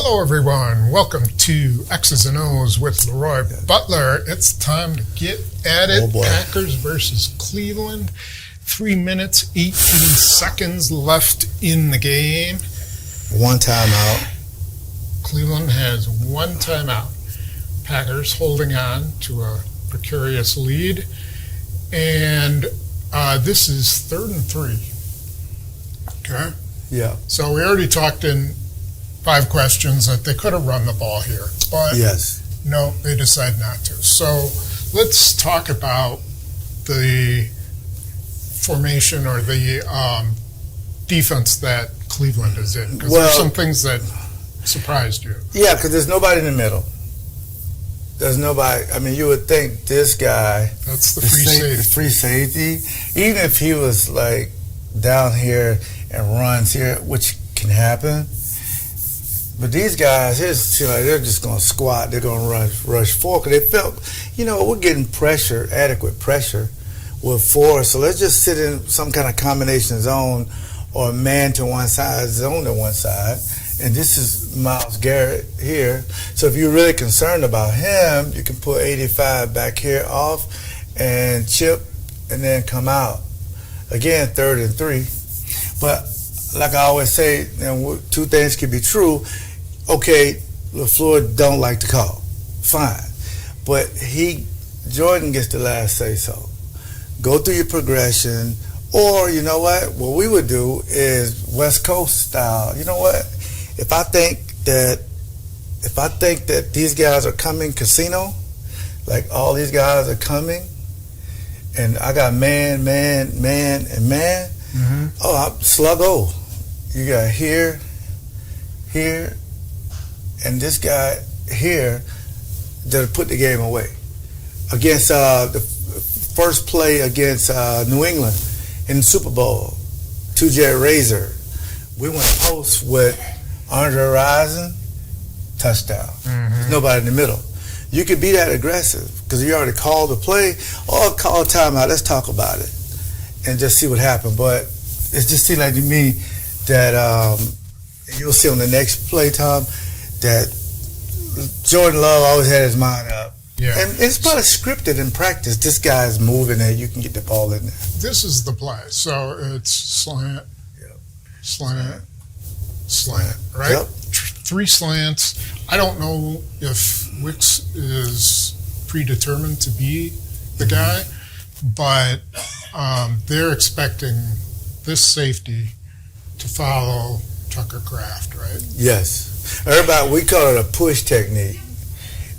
Hello, everyone. Welcome to X's and O's with LeRoy Butler. It's time to get at it. Packers versus Cleveland. 3 minutes, 18 seconds left in the game. One timeout. Cleveland has one timeout. Packers holding on to a precarious lead. And this is 3rd and 3. Okay? Yeah. So we already talked in 5 questions that they could have run the ball here, but no, they decide not to. So let's talk about the formation or the defense that Cleveland is in, because there's some things that surprised you. Yeah, because there's nobody in the middle. There's nobody. I mean, you would think this guy, that's the free safety. Even if he was like down here and runs here, which can happen. But these guys, they're just going to squat. They're going to rush forward. Because they felt, we're getting pressure, adequate pressure with 4. So let's just sit in some kind of combination zone or man to one side, zone to one side. And this is Myles Garrett here. So if you're really concerned about him, you can put 85 back here off and chip and then come out. Again, 3rd and 3. But like I always say, 2 things can be true. Okay, LaFleur don't like to call. Fine. But Jordan gets the last say-so. Go through your progression. Or, you know what we would do is West Coast style. You know what? If I think that these guys are coming casino, like all these guys are coming, and I got man, and man, mm-hmm. Sluggo. You got here, and this guy here that put the game away. Against the first play against New England in the Super Bowl, 2-jet razor. We went post with Andre Rison, touchdown. Mm-hmm. There's nobody in the middle. You could be that aggressive because you already called the play or call timeout. Let's talk about it and just see what happened. But it just seemed like to me that you'll see on the next play, Tom, that Jordan Love always had his mind up. Yeah. And it's probably scripted in practice. This guy's moving there. You can get the ball in there. This is the play. So it's slant, slant, right? Yep. 3 slants. I don't know if Wicks is predetermined to be the guy, but they're expecting this safety to follow Tucker Kraft, right? Yes. Everybody, we call it a push technique.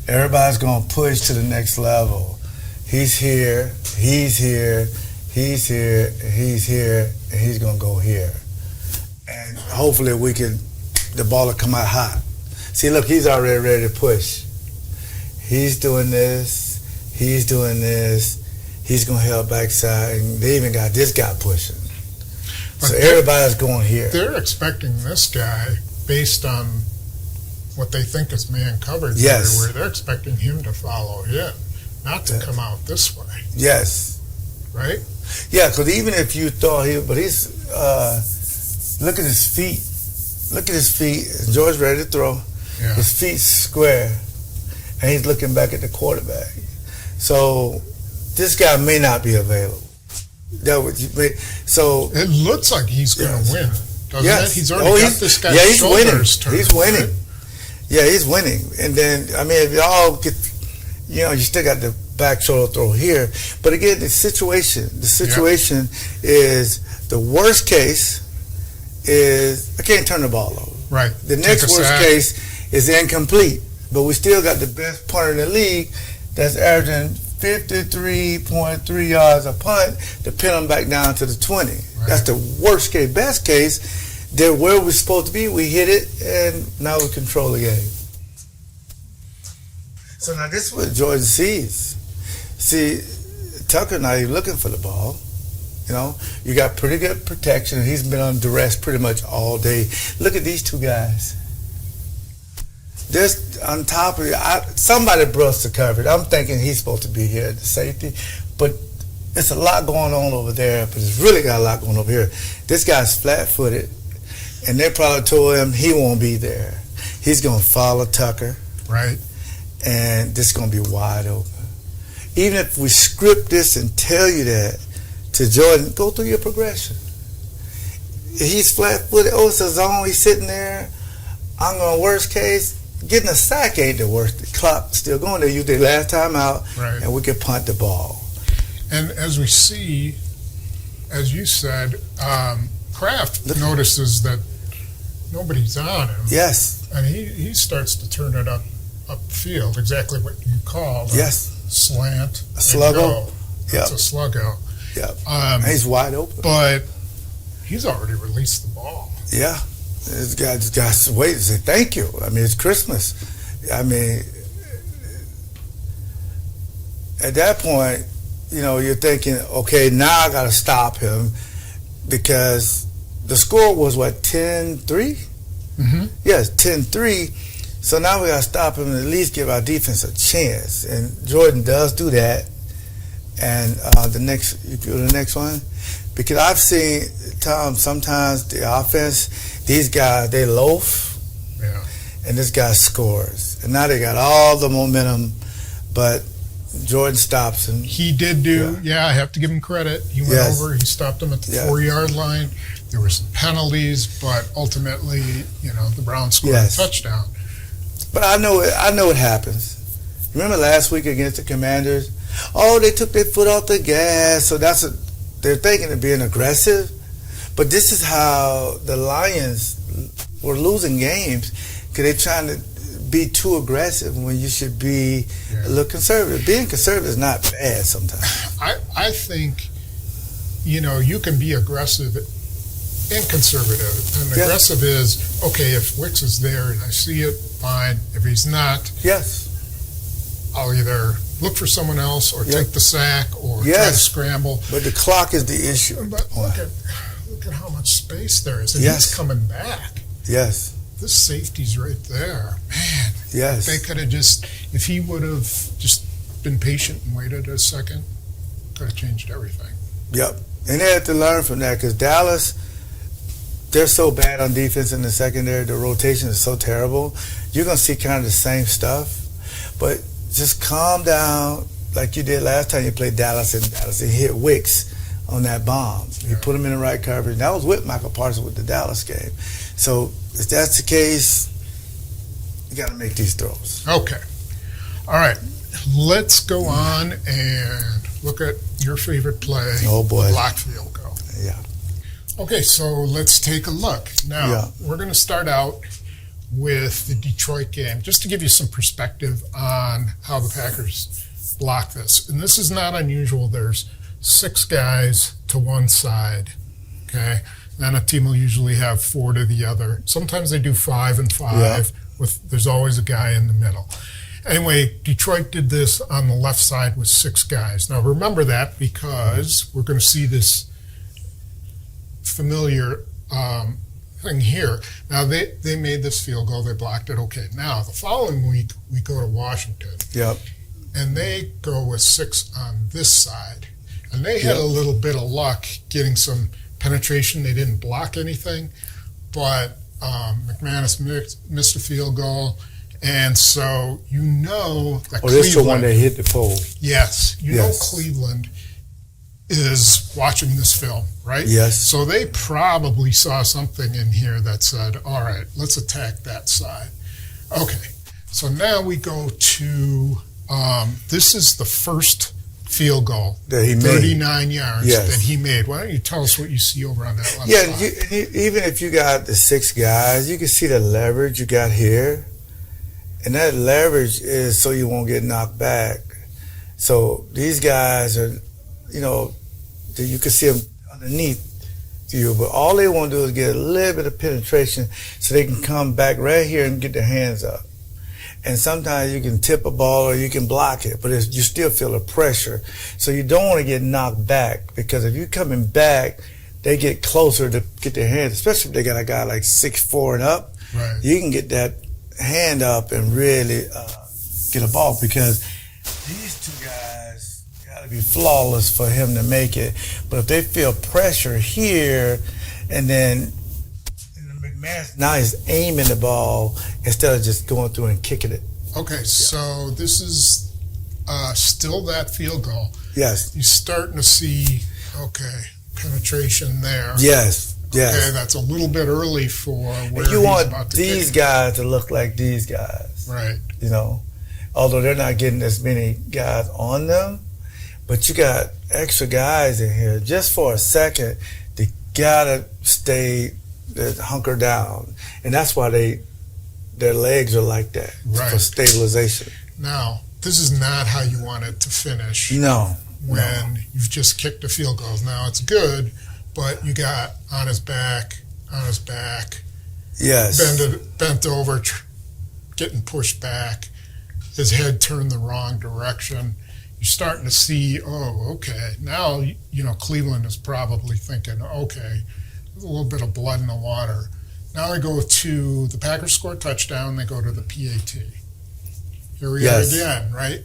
Everybody's going to push to the next level. He's here, he's here, he's here, he's here, and he's going to go here. And hopefully the ball will come out hot. See, look, he's already ready to push. He's doing this, he's doing this, he's going to help backside, and they even got this guy pushing. But so everybody's going here. They're expecting this guy based on what they think is man coverage yes. everywhere. They're expecting him to follow him, not to come out this way. Yes. Right? Yeah, because even if you thought he's look at his feet. Look at his feet. George's ready to throw. Yeah. His feet square, and he's looking back at the quarterback. So this guy may not be available. So it looks like he's going to win, doesn't it? He's already got this guy's he's shoulders winning. turned. He's winning. Right? Yeah, he's winning. And then, I mean, if y'all get, you still got the back shoulder throw here. But again, the situation is the worst case is I can't turn the ball over. Right. The next worst case is incomplete. But we still got the best punter in the league that's averaging 53.3 yards a punt to pin them back down to the 20. Right. That's the worst case. Best case, they're where we're supposed to be. We hit it, and now we control the game. So now this is what Jordan sees. See, Tucker now he's looking for the ball. You got pretty good protection. He's been on duress pretty much all day. Look at these 2 guys. Just on top of it, somebody brushed the coverage. I'm thinking he's supposed to be here at the safety, but it's a lot going on over there, but it's really got a lot going over here. This guy's flat-footed, and they probably told him he won't be there. He's going to follow Tucker. Right. And this is going to be wide open. Even if we script this and tell you that to Jordan, go through your progression. If he's flat-footed, it's a zone, he's sitting there. I'm going, worst case, getting a sack ain't the worst. The clock still going there. You did last time out, right. And we can punt the ball. And as we see, as you said, Kraft notices that nobody's on him. Yes. And he starts to turn it upfield, exactly what you call slant. A sluggo. That's a sluggo. Yeah. He's wide open. But he's already released the ball. Yeah. This guy just got to wait and say thank you. I mean, it's Christmas. I mean, at that point, you're thinking, okay, now I got to stop him because the score was, 10-3? Mm-hmm. Yes, 10-3. So now we got to stop him and at least give our defense a chance. And Jordan does do that. And you go to the next one. Because I've seen, Tom, sometimes the offense, these guys, they loaf. Yeah. And this guy scores. And now they got all the momentum, but Jordan stops him. He did do, I have to give him credit. He went over, he stopped him at the 4-yard line. There were some penalties, but ultimately, the Browns scored a touchdown. But I know it happens. Remember last week against the Commanders? Oh, they took their foot off the gas, so they're thinking of being aggressive. But this is how the Lions were losing games because they're trying to be too aggressive when you should be a little conservative. Being conservative is not bad sometimes. I think, you can be aggressive and conservative. And aggressive is, okay, if Wicks is there and I see it, fine. If he's not, I'll either look for someone else or take the sack or try to scramble. But the clock is the issue. But look at how much space there is. And he's coming back. Yes. This safety's right there. Man. Yes. They could have if he would have just been patient and waited a second, could have changed everything. Yep. And they had to learn from that because Dallas, they're so bad on defense in the secondary. The rotation is so terrible. You're going to see kind of the same stuff. But just calm down like you did last time you played Dallas and hit Wicks on that bomb. You put him in the right coverage. That was with Michael Parsons with the Dallas game. So if that's the case, you got to make these throws. Okay. All right. Let's go on and look at your favorite play. Oh, boy. The block field goal. Yeah. Okay, so let's take a look. Now, we're going to start out with the Detroit game, just to give you some perspective on how the Packers block this. And this is not unusual. There's 6 guys to one side, okay? Then a team will usually have 4 to the other. Sometimes they do 5 and 5. There's always a guy in the middle. Anyway, Detroit did this on the left side with 6 guys. Now, remember that because we're going to see this familiar thing here. Now, they made this field goal. They blocked it. Okay, now, the following week, we go to Washington. Yep. And they go with 6 on this side. And they had a little bit of luck getting some penetration. They didn't block anything. But McManus missed a field goal. And so that Cleveland... this is the one that hit the pole. Yes. You know Cleveland is watching this film, right? Yes. So they probably saw something in here that said, all right, let's attack that side. Okay. So now we go to, this is the first field goal that he made. 39 yards that he made. Why don't you tell us what you see over on that left side? Even if you got the 6 guys, you can see the leverage you got here. And that leverage is so you won't get knocked back. So these guys are, you can see them underneath you, but all they want to do is get a little bit of penetration so they can come back right here and get their hands up. And sometimes you can tip a ball or you can block it, but you still feel the pressure. So you don't want to get knocked back because if you're coming back, they get closer to get their hands, especially if they got a guy like 6'4" and up. Right. You can get that hand up and really get a ball because these 2 guys got to be flawless for him to make it. But if they feel pressure here and then Now he's aiming the ball instead of just going through and kicking it. Okay, so this is still that field goal. Yes. You're starting to see, penetration there. Yes. Yes. Okay, that's a little bit early for where you he's want about to these kick. guys to look like these guys. Right. You know, although they're not getting as many guys on them, but you got extra guys in here. Just for a second, they gotta stay hunker down, and that's why their legs are like that, for stabilization. Now, this is not how you want it to finish. No. When you've just kicked a field goal. Now it's good, but you got on his back. Yes. Bent over, getting pushed back. His head turned the wrong direction. You're starting to see, now, Cleveland is probably thinking, there's a little bit of blood in the water. Now they go to, the Packers score a touchdown, they go to the PAT. Here we are again, right?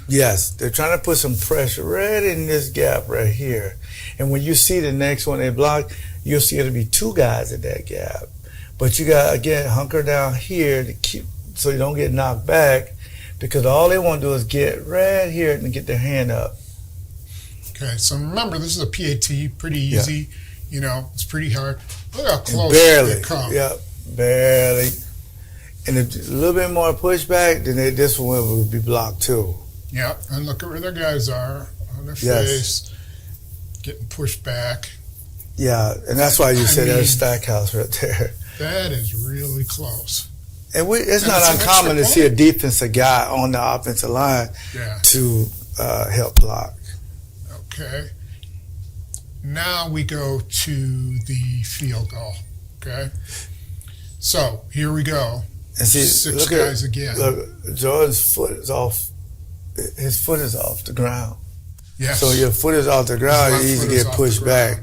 Yes, they're trying to put some pressure right in this gap right here. And when you see the next one they block, you'll see it'll be two guys in that gap. But you got, again, hunker down here to keep, so you don't get knocked back, because all they want to do is get right here and get their hand up. Okay, so remember, this is a PAT, pretty easy. It's pretty hard. Look how close they come. Yep, barely. And if a little bit more pushback, then this one would be blocked too. Yeah, and look at where their guys are on their face, getting pushed back. Yeah, and that's why you said there's Stackhouse right there. That is really close. And it's not uncommon to see a defensive guy on the offensive line to help block. Okay. Now we go to the field goal. Okay. So here we go. And see, six guys again. Look, Jordan's foot is off. His foot is off the ground. Yes. So your foot is off the ground, you easily get pushed back.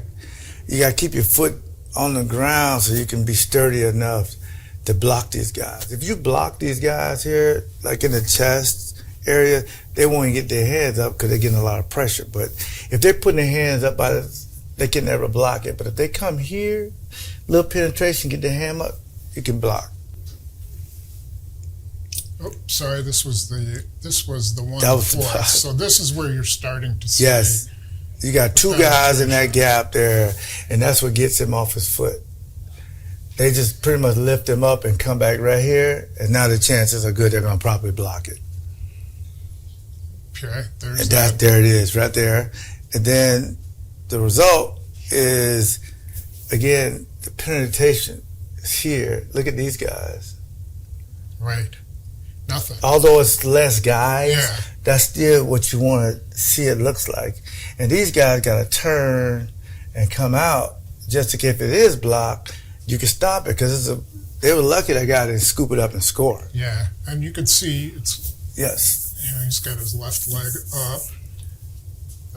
You got to keep your foot on the ground so you can be sturdy enough to block these guys. If you block these guys here, like in the chest area, they won't even get their hands up because they're getting a lot of pressure. But if they're putting their hands up, they can never block it. But if they come here, little penetration, get their hand up, you can block. Oh, sorry, this was the one That was before. So this is where you're starting to see. Yes. You got two guys in that gap there, and that's what gets him off his foot. They just pretty much lift him up and come back right here, and now the chances are good they're going to probably block it. Okay, there's and there it is, right there. And then the result is, again, the penetration is here. Look at these guys. Right. Nothing. Although it's less guys, yeah, that's still what you want to see it looks like. And these guys got to turn and come out just to if it is blocked, you can stop it because they were lucky that guy didn't scoop it up and score. Yeah, and you can see it's he's got his left leg up.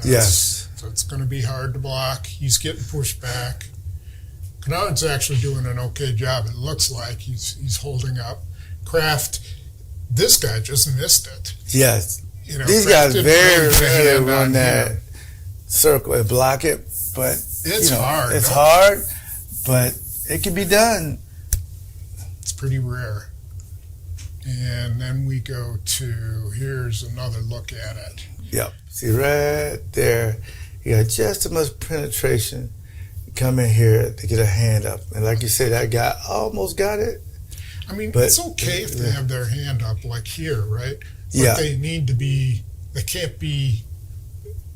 So it's going to be hard to block. He's getting pushed back. Kennard's actually doing an okay job. It looks like he's holding up. Kraft, this guy just missed it. Yes. These guys very rarely run that circle and block it, but it's hard. It's hard, but it can be done. It's pretty rare. And then we go to, here's another look at it. Yep. See right there, you got just as much penetration. Come in here to get a hand up. And like you said, that guy almost got it. I mean, it's okay if they have their hand up like here, right? But they need to be, they can't be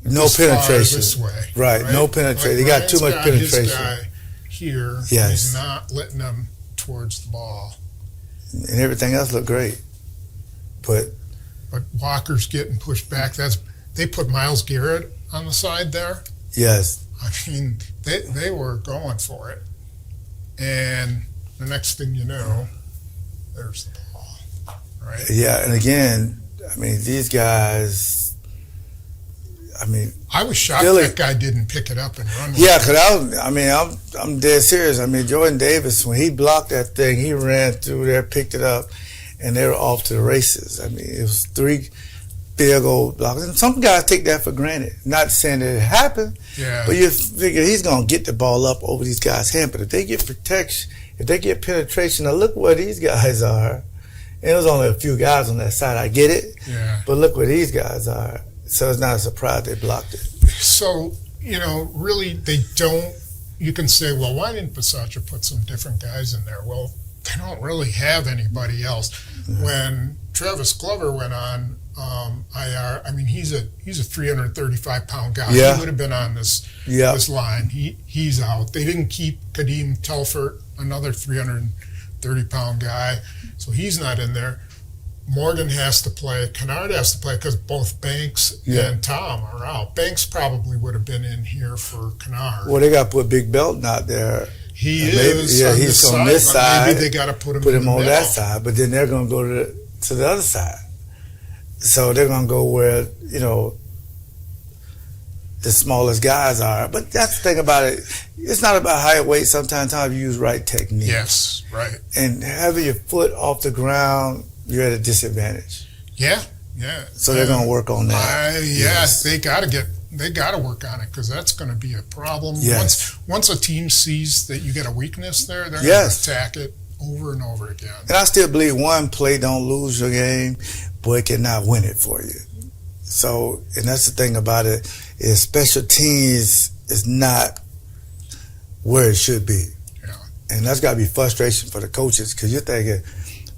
no penetration this way. Right, no penetration. They got too much penetration. His guy here, he's not letting them towards the ball. And everything else looked great. But Walker's getting pushed back. They put Myles Garrett on the side there. Yes. I mean, they were going for it. And the next thing you know, there's the ball, right? Yeah, and again, I mean, these guys, I was shocked that guy didn't pick it up and run with it. Yeah, because I'm dead serious. I mean, Jordan Davis, when he blocked that thing, he ran through there, picked it up, and they were off to the races. I mean, it was 3 field goal blocks. And some guys take that for granted. Not saying that it happened, but you figure he's going to get the ball up over these guys' hand. But if they get protection if they get penetration, now look where these guys are. And it was only a few guys on that side. I get it. Yeah. But look where these guys are. So it's not a surprise they blocked it. So, really they don't, you can say, well, why didn't Bisaccia put some different guys in there? Well, they don't really have anybody else. Mm-hmm. When Travis Glover went on IR, I mean, he's a 335-pound guy. Yeah. He would have been on this line. He's out. They didn't keep Kadeem Telfort, another 330-pound guy, so he's not in there. Morgan has to play. Kennard has to play because both Banks and Tom are out. Banks probably would have been in here for Kennard. Well, they got to put Big Belton out there. He is. Maybe, he's on this side. Maybe they got to put him on that side. But then they're going to go to the other side. So they're going to go where the smallest guys are. But that's the thing about it. It's not about height, weight. Sometimes you use right technique. Yes, right. And having your foot off the ground, you're at a disadvantage. Yeah. So they're going to work on that. Yes, they got to work on it because that's going to be a problem. Yes. Once a team sees that you get a weakness there, they're going to attack it over and over again. And I still believe one play don't lose your game, but it cannot win it for you. So, and that's the thing about it, is special teams is not where it should be. Yeah. And that's got to be frustration for the coaches because you're thinking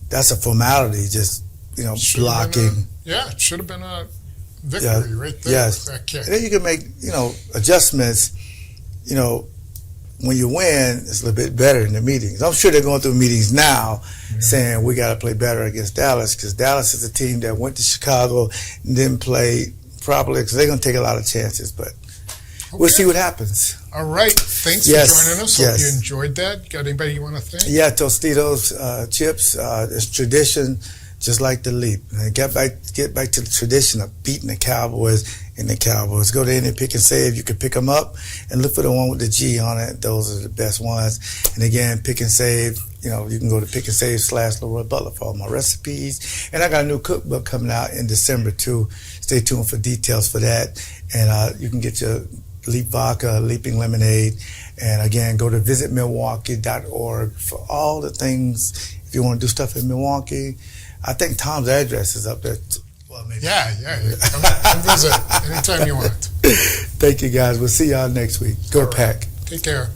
that's a formality, just, blocking. It should have been a victory right there with that kick. And then you can make, adjustments, when you win, it's a little bit better in the meetings. I'm sure they're going through meetings now saying we got to play better against Dallas because Dallas is a team that went to Chicago and didn't play properly because they're going to take a lot of chances. But we'll see what happens. All right. Thanks for joining us. Hope you enjoyed that. Got anybody you want to thank? Yeah, Tostitos chips. It's tradition, just like the leap. And get back to the tradition of beating the Cowboys. In the Cowboys. Go to any pick and save. You can pick them up and look for the one with the G on it. Those are the best ones. And again, pick and save. You can go to pick and save /LeRoy Butler for all my recipes. And I got a new cookbook coming out in December too. Stay tuned for details for that. And you can get your Leap Vodka, Leaping Lemonade. And again, go to visitmilwaukee.org for all the things. If you want to do stuff in Milwaukee, I think Tom's address is up there. Well, maybe. Yeah. Come visit anytime you want. Thank you, guys. We'll see y'all next week. Go Pack. Take care.